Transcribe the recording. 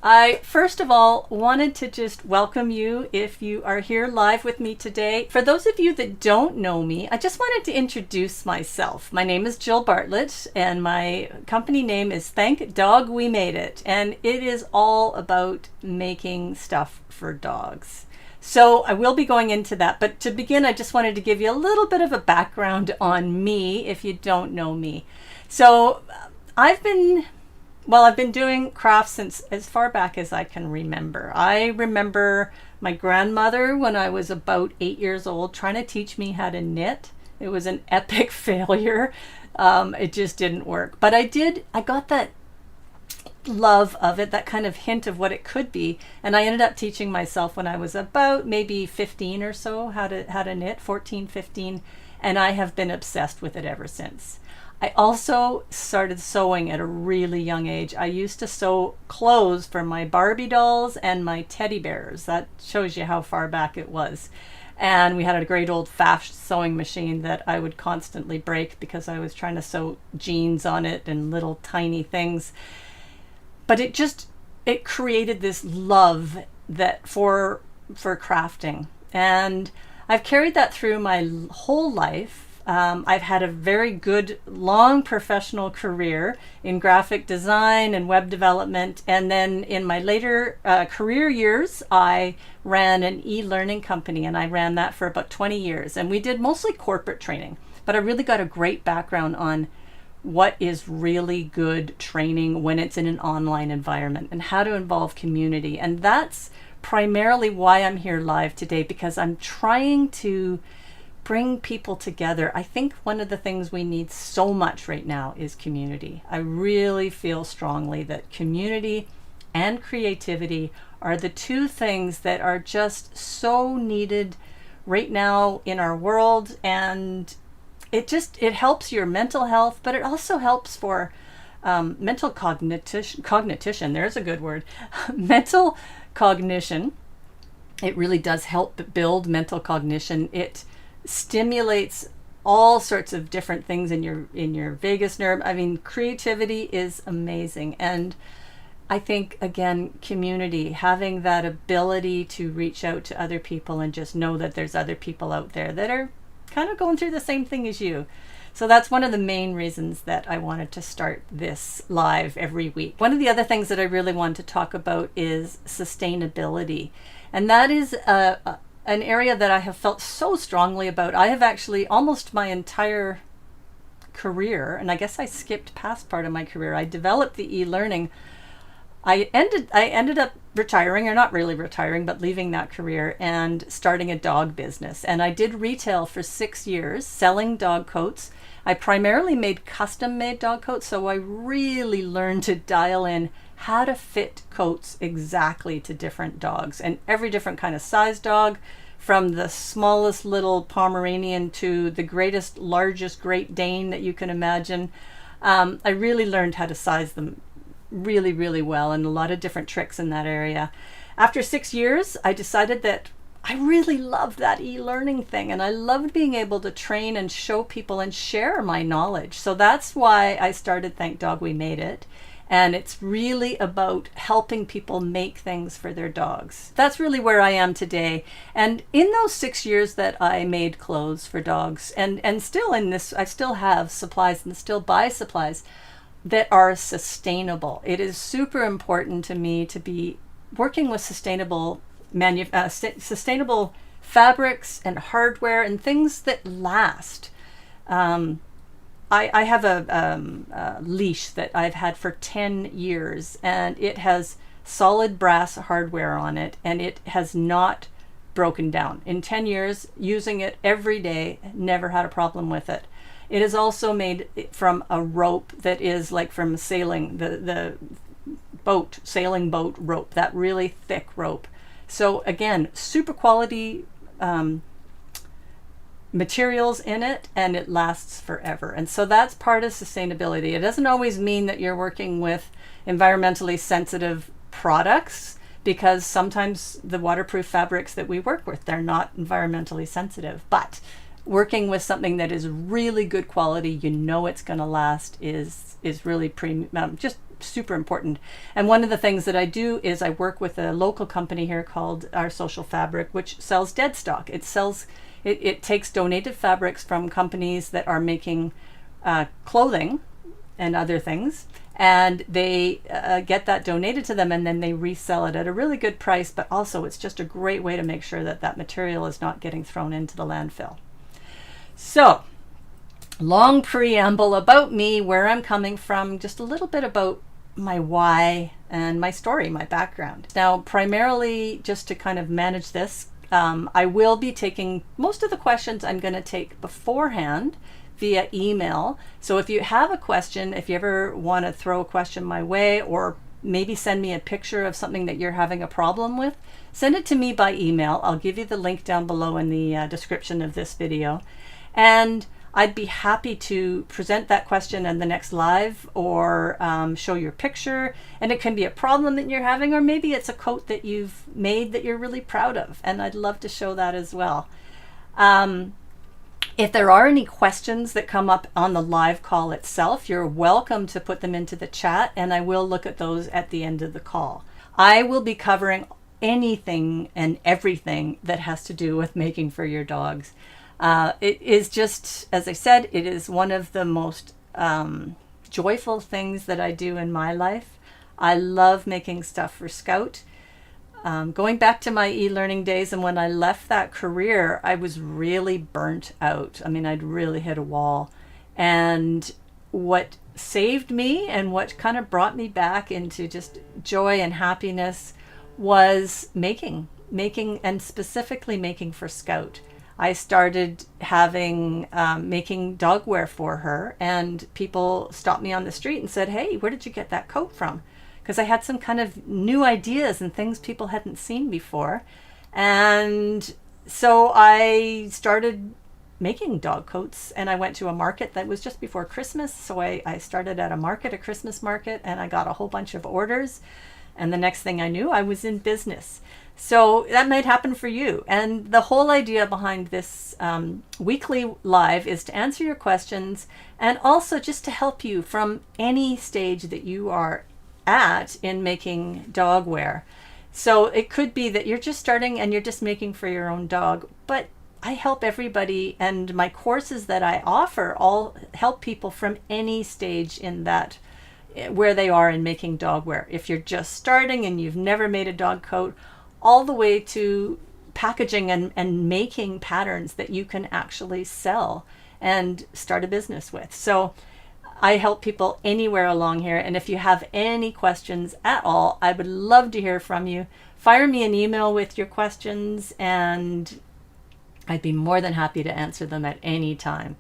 I first of all wanted to just welcome you if you are here live with me today. For those of you that don't know me, I just wanted to introduce myself. My name is Jill Bartlett and my company name is Thank Dog We Made It, and it is all about making stuff for dogs. So I will be going into that, but to begin I just wanted to give you a little bit of a background on me if you don't know me. So I've been doing crafts since as far back as I can remember. I remember my grandmother when I was about 8 years old trying to teach me how to knit. It was an epic failure. It just didn't work. But I got that love of it, that kind of hint of what it could be. And I ended up teaching myself when I was about maybe 15 or so how to knit, 14, 15. And I have been obsessed with it ever since. I also started sewing at a really young age. I used to sew clothes for my Barbie dolls and my teddy bears. That shows you how far back it was. And we had a great old fashioned sewing machine that I would constantly break because I was trying to sew jeans on it and little tiny things. But it created this love that for crafting. And I've carried that through my whole life. I've had a very good, long professional career in graphic design and web development. And then in my later career years, I ran an e-learning company, and I ran that for about 20 years. And we did mostly corporate training, but I really got a great background on what is really good training when it's in an online environment and how to involve community. And that's primarily why I'm here live today, because I'm trying to bring people together. I think one of the things we need so much right now is community. I really feel strongly that community and creativity are the two things that are just so needed right now in our world. And it helps your mental health, but it also helps for mental cognition. There's a good word. Mental cognition. It really does help build mental cognition. It stimulates all sorts of different things in your vagus nerve. I mean, creativity is amazing. And I think, again, community, having that ability to reach out to other people and just know that there's other people out there that are kind of going through the same thing as you. So that's one of the main reasons that I wanted to start this live every week. One of the other things that I really want to talk about is sustainability. And that is an area that I have felt so strongly about. I have actually almost my entire career, and I guess I skipped past part of my career. I developed the e-learning. I ended up retiring, or not really retiring, but leaving that career and starting a dog business. And I did retail for 6 years, selling dog coats. I primarily made custom-made dog coats, so I really learned to dial in how to fit coats exactly to different dogs, and every different kind of size dog, from the smallest little Pomeranian to the largest Great Dane that you can imagine. I really learned how to size them really, really well, and a lot of different tricks in that area. After 6 years, I decided that I really loved that e-learning thing, and I loved being able to train and show people and share my knowledge. So that's why I started Thank Dog We Made It. And it's really about helping people make things for their dogs. That's really where I am today. And in those 6 years that I made clothes for dogs, and still in this, I still have supplies and still buy supplies that are sustainable. It is super important to me to be working with sustainable fabrics and hardware and things that last. I have a leash that I've had for 10 years, and it has solid brass hardware on it, and it has not broken down. In 10 years, using it every day, never had a problem with it. It is also made from a rope that is like from sailing, the sailing boat rope, that really thick rope. So again, super quality materials in it, and it lasts forever. And so that's part of sustainability. It doesn't always mean that you're working with environmentally sensitive products, because sometimes the waterproof fabrics that we work with, they're not environmentally sensitive. But working with something that is really good quality, you know it's going to last, is really just super important. And one of the things that I do is I work with a local company here called Our Social Fabric, which sells dead stock. It takes donated fabrics from companies that are making clothing and other things, and they get that donated to them, and then they resell it at a really good price. But also, it's just a great way to make sure that that material is not getting thrown into the landfill. So, long preamble about me, where I'm coming from, just a little bit about my why and my story, my background. Now, primarily, just to kind of manage this, I will be taking most of the questions I'm going to take beforehand via email. So if you have a question, if you ever want to throw a question my way, or maybe send me a picture of something that you're having a problem with, send it to me by email. I'll give you the link down below in the description of this video. And I'd be happy to present that question in the next live, or show your picture. And it can be a problem that you're having, or maybe it's a coat that you've made that you're really proud of. And I'd love to show that as well. If there are any questions that come up on the live call itself, you're welcome to put them into the chat, and I will look at those at the end of the call. I will be covering anything and everything that has to do with making for your dogs. It is just, as I said, it is one of the most joyful things that I do in my life. I love making stuff for Scout. Going back to my e-learning days, and when I left that career, I was really burnt out. I mean, I'd really hit a wall. And what saved me and what kind of brought me back into just joy and happiness was making, and specifically making for Scout. I started making dog wear for her, and people stopped me on the street and said, "Hey, where did you get that coat from?" Because I had some kind of new ideas and things people hadn't seen before. And so I started making dog coats, and I went to a market that was just before Christmas. So I started at a Christmas market, and I got a whole bunch of orders. And the next thing I knew, I was in business. So that might happen for you. And the whole idea behind this weekly live is to answer your questions, and also just to help you from any stage that you are at in making dog wear. So it could be that you're just starting and you're just making for your own dog, but I help everybody, and my courses that I offer all help people from any stage in that, where they are in making dog wear. If you're just starting and you've never made a dog coat, all the way to packaging and making patterns that you can actually sell and start a business with. So I help people anywhere along here. And if you have any questions at all, I would love to hear from you. Fire me an email with your questions, and I'd be more than happy to answer them at any time.